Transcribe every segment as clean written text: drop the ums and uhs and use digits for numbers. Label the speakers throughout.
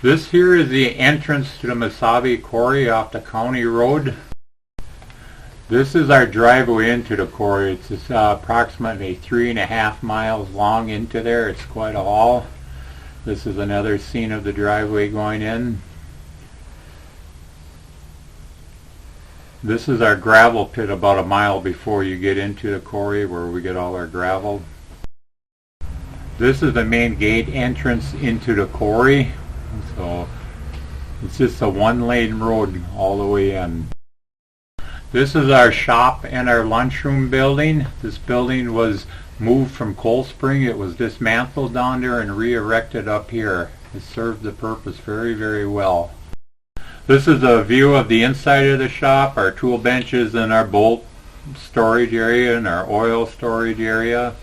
Speaker 1: This here is the entrance to the Mesabi quarry off the county road. This is our driveway into the quarry. It's approximately 3.5 miles long into there. It's quite a haul. This is another scene of the driveway going in. This is our gravel pit about a mile before you get into the quarry where we get all our gravel. This is the main gate entrance into the quarry. So it's just a one-lane road all the way in. This is our shop and our lunchroom building. This building was moved from Cold Spring. It was dismantled down there and re-erected up here. It served the purpose very, very well. This is a view of the inside of the shop, our tool benches and our bolt storage area and our oil storage area.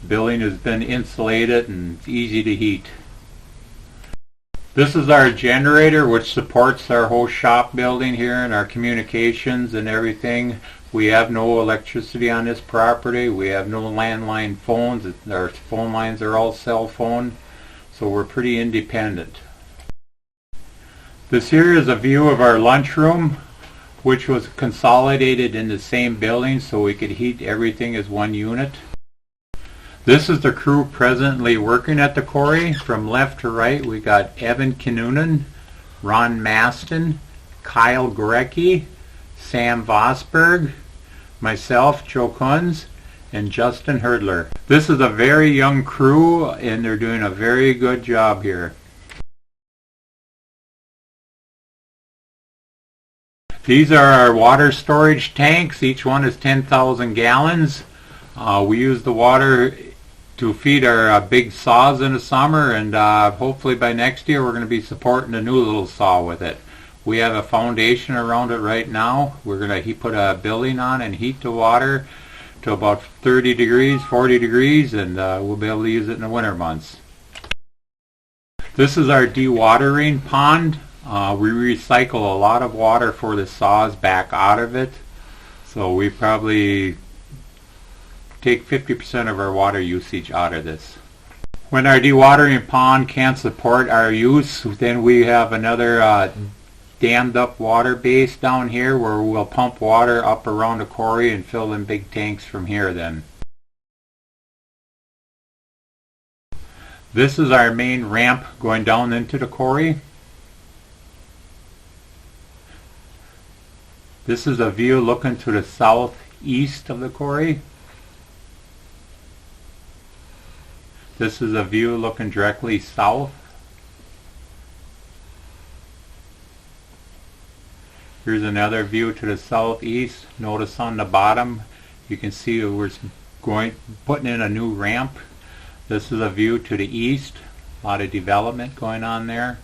Speaker 1: The building has been insulated and it's easy to heat. This is our generator, which supports our whole shop building here and our communications and everything. We have no electricity on this property. We have no landline phones. Our phone lines are all cell phone, so we're pretty independent. This here is a view of our lunchroom, which was consolidated in the same building so we could heat everything as one unit. This is the crew presently working at the quarry. From left to right, we got Evan Kinnunen, Ron Maston, Kyle Gorecki, Sam Vosberg, myself, Joe Kunz, and Justin Herdler. This is a very young crew, and they're doing a very good job here. These are our water storage tanks. Each one is 10,000 gallons. We use the water to feed our big saws in the summer, and hopefully by next year we're going to be supporting a new little saw with it. We have a foundation around it right now. We're going to put a building on and heat the water to about 30 degrees, 40 degrees, and we'll be able to use it in the winter months. This is our dewatering pond. We recycle a lot of water for the saws back out of it, so we probably take 50% of our water usage out of this. When our dewatering pond can't support our use, then we have another dammed up water base down here where we'll pump water up around the quarry and fill in big tanks from here then. This is our main ramp going down into the quarry. This is a view looking to the southeast of the quarry. This is a view looking directly south. Here's another view to the southeast. Notice on the bottom you can see we're putting in a new ramp. This is a view to the east. A lot of development going on there.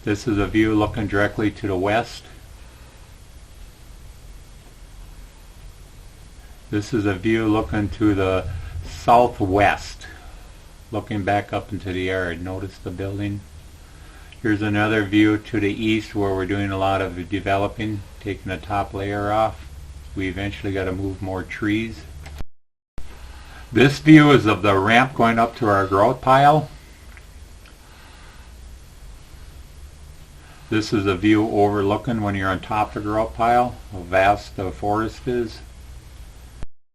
Speaker 1: This is a view looking directly to the west. This is a view looking to the southwest, looking back up into the yard. Notice the building. Here's another view to the east where we're doing a lot of developing, taking the top layer off. We eventually got to move more trees. This view is of the ramp going up to our grout pile. This is a view overlooking when you're on top of the grout pile, how vast the forest is.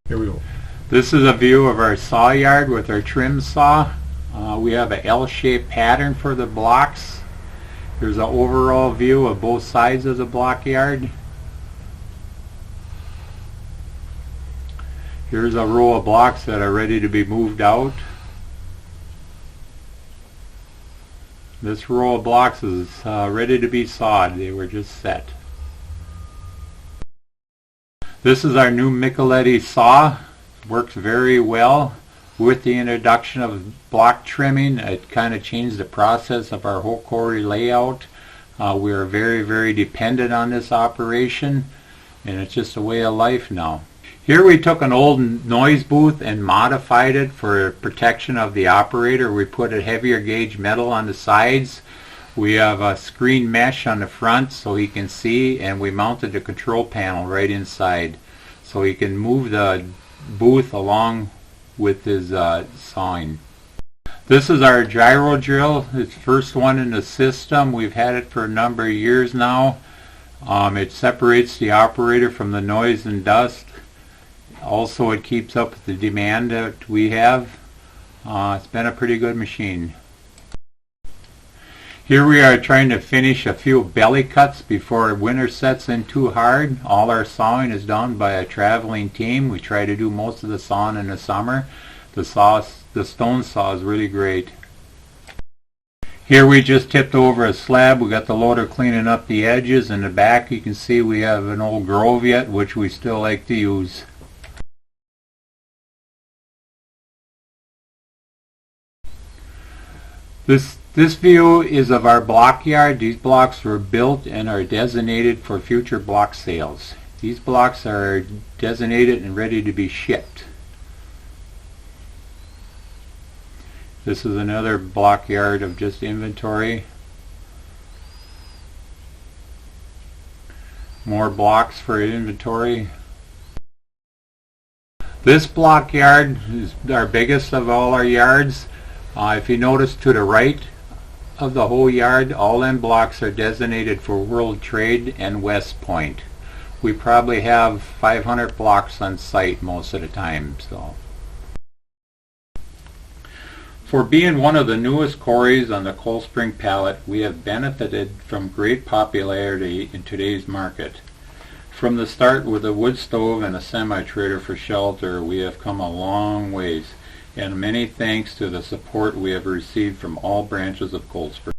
Speaker 2: Here we go.
Speaker 1: This is a view of our saw yard with our trim saw. We have an L-shaped pattern for the blocks. Here's an overall view of both sides of the block yard. Here's a row of blocks that are ready to be moved out. This row of blocks is ready to be sawed. They were just set. This is our new Micheletti saw. Works very well. With the introduction of block trimming, it kind of changed the process of our whole quarry layout. We are very, very dependent on this operation, and it's just a way of life now. Here we took an old noise booth and modified it for protection of the operator. We put a heavier gauge metal on the sides. We have a screen mesh on the front so he can see, and we mounted the control panel right inside so he can move the booth along with his sawing. This is our gyro drill. It's the first one in the system. We've had it for a number of years now. It separates the operator from the noise and dust. Also, it keeps up with the demand that we have. It's been a pretty good machine. Here we are trying to finish a few belly cuts before winter sets in too hard. All our sawing is done by a traveling team. We try to do most of the sawing in the summer. The stone saw is really great. Here we just tipped over a slab. We got the loader cleaning up the edges. In the back you can see we have an old grove yet, which we still like to use. This view is of our block yard. These blocks were built and are designated for future block sales. These blocks are designated and ready to be shipped. This is another block yard of just inventory. More blocks for inventory. This block yard is our biggest of all our yards. If you notice to the right of the whole yard, all them blocks are designated for World Trade and West Point. We probably have 500 blocks on site most of the time. For being one of the newest quarries on the Cold Spring palette, we have benefited from great popularity in today's market. From the start with a wood stove and a semi-trailer for shelter, we have come a long ways, and many thanks to the support we have received from all branches of Cold Spring.